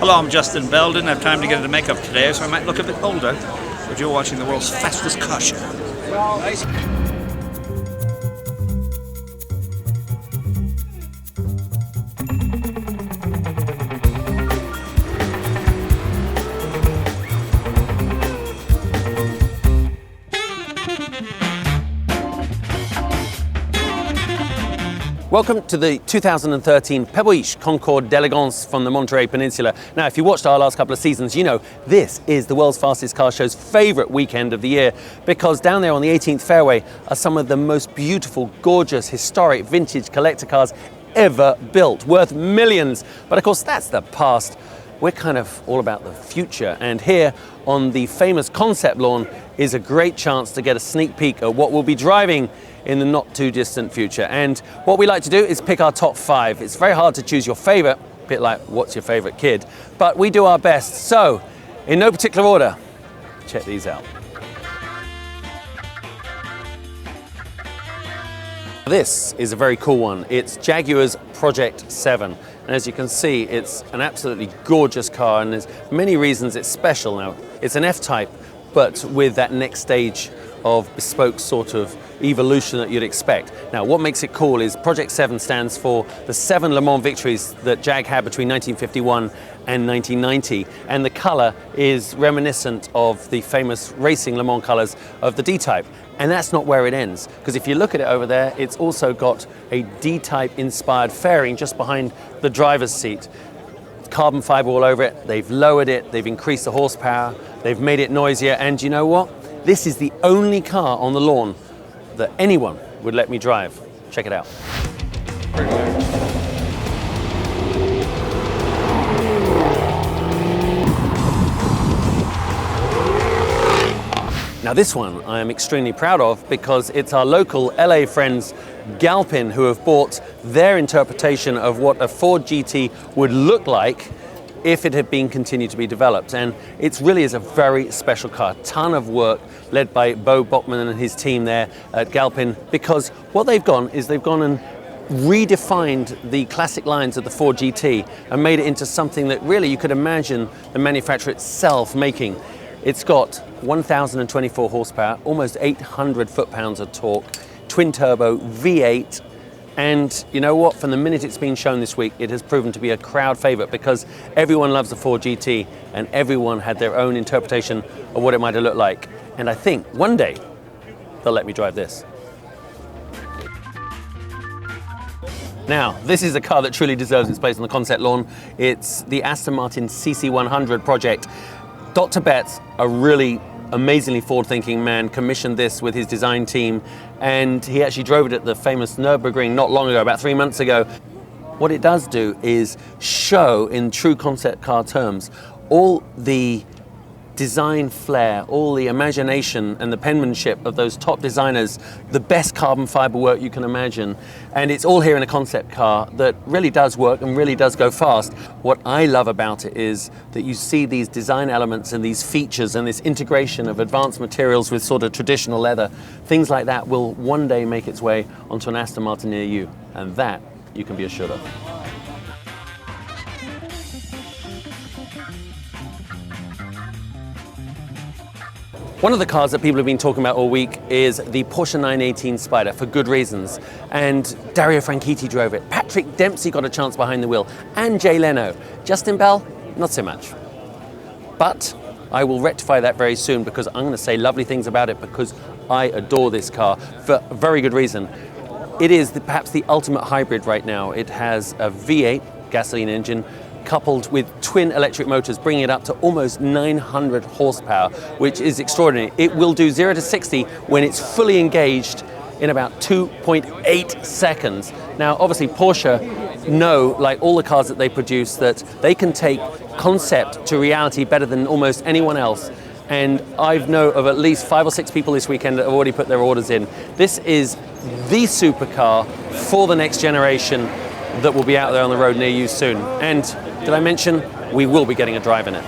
Hello, I'm Justin Bell. Didn't have time to get into makeup today, so I might look a bit older. But you're watching the world's fastest car show. Welcome to the 2013 Pebble Concours d'Elegance from the Monterey Peninsula. Now, if you watched our last couple of seasons, you know this is the world's fastest car show's favorite weekend of the year, because down there on the 18th fairway are some of the most beautiful, gorgeous, historic, vintage collector cars ever built, worth millions. But of course, that's the past. We're kind of all about the future, and here on the famous concept lawn is a great chance to get a sneak peek at what we'll be driving in the not too distant future. And what we like to do is pick our top 5. It's very hard to choose your favorite, a bit like what's your favorite kid, but we do our best. So, in no particular order, check these out. This is a very cool one. It's Jaguar's Project 7. And as you can see, it's an absolutely gorgeous car, and there's many reasons it's special. Now, it's an F-Type, but with that next stage of bespoke sort of evolution that you'd expect. Now, what makes it cool is Project 7 stands for the 7 Le Mans victories that Jag had between 1951 and 1990, and the color is reminiscent of the famous racing Le Mans colors of the D-Type. And that's not where it ends, because if you look at it over there, it's also got a D-Type inspired fairing just behind the driver's seat. Carbon fiber all over it, they've lowered it, they've increased the horsepower, they've made it noisier, and you know what? This is the only car on the lawn that anyone would let me drive. Check it out. Now this one I am extremely proud of, because it's our local LA friends Galpin who have bought their interpretation of what a Ford GT would look like if it had been continued to be developed. And it really is a very special car. Ton of work led by Bo Bachman and his team there at Galpin, because what they've gone is they've gone and redefined the classic lines of the Ford GT and made it into something that really you could imagine the manufacturer itself making. It's got 1,024 horsepower, almost 800 foot-pounds of torque, twin-turbo V8, and you know what? From the minute it's been shown this week, it has proven to be a crowd favorite, because everyone loves the Ford GT and everyone had their own interpretation of what it might have looked like. And I think one day they'll let me drive this. Now, this is a car that truly deserves its place on the concept lawn. It's the Aston Martin CC100 project. Dr. Betts, a really amazingly forward-thinking man, commissioned this with his design team, and he actually drove it at the famous Nürburgring not long ago, about 3 months ago. What it does do is show, in true concept car terms, all the design flair, all the imagination and the penmanship of those top designers, the best carbon fiber work you can imagine. And it's all here in a concept car that really does work and really does go fast. What I love about it is that you see these design elements and these features and this integration of advanced materials with sort of traditional leather. Things like that will one day make its way onto an Aston Martin near you, and that you can be assured of. One of the cars that people have been talking about all week is the Porsche 918 Spider, for good reasons. And Dario Franchitti drove it. Patrick Dempsey got a chance behind the wheel. And Jay Leno. Justin Bell, not so much. But I will rectify that very soon, because I'm going to say lovely things about it, because I adore this car for a very good reason. It is perhaps the ultimate hybrid right now. It has a V8 gasoline engine, coupled with twin electric motors, bringing it up to almost 900 horsepower, which is extraordinary. It will do 0 to 60 when it's fully engaged in about 2.8 seconds. Now, obviously, Porsche know, like all the cars that they produce, that they can take concept to reality better than almost anyone else. And I know of at least 5 or 6 people this weekend that have already put their orders in. This is the supercar for the next generation that will be out there on the road near you soon. And did I mention we will be getting a drive in it?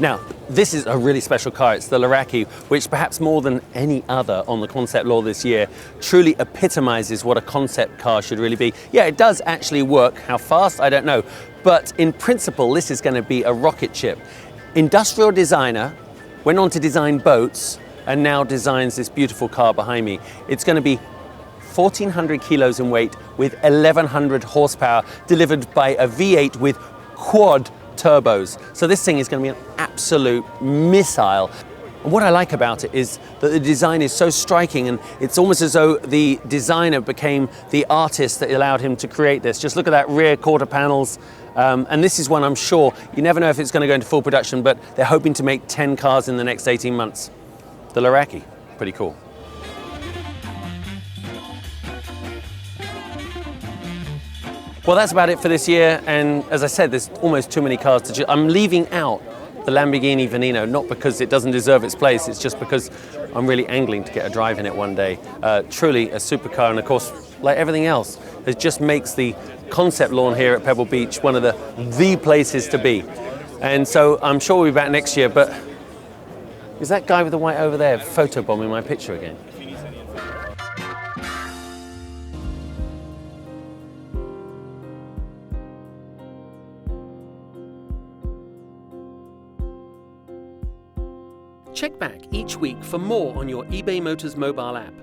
Now, this is a really special car. It's the Laraki, which perhaps more than any other on the concept law this year truly epitomizes what a concept car should really be. Yeah, it does actually work. How fast, I don't know. but in principle, this is going to be a rocket ship. Industrial designer went on to design boats and now designs this beautiful car behind me. It's going to be 1,400 kilos in weight with 1,100 horsepower, delivered by a V8 with quad turbos. So this thing is going to be an absolute missile. And what I like about it is that the design is so striking, and it's almost as though the designer became the artist that allowed him to create this. Just look at that rear quarter panels. And this is one I'm sure, you never know if it's going to go into full production, but they're hoping to make 10 cars in the next 18 months. The Loraki, pretty cool. Well, that's about it for this year, and as I said, there's almost too many cars to choose. I'm leaving out the Lamborghini Veneno, not because it doesn't deserve its place, it's just because I'm really angling to get a drive in it one day. Truly a supercar, and of course, like everything else, it just makes the concept lawn here at Pebble Beach one of the places to be. And so I'm sure we'll be back next year, but is that guy with the white over there photobombing my picture again? Check back each week for more on your eBay Motors mobile app.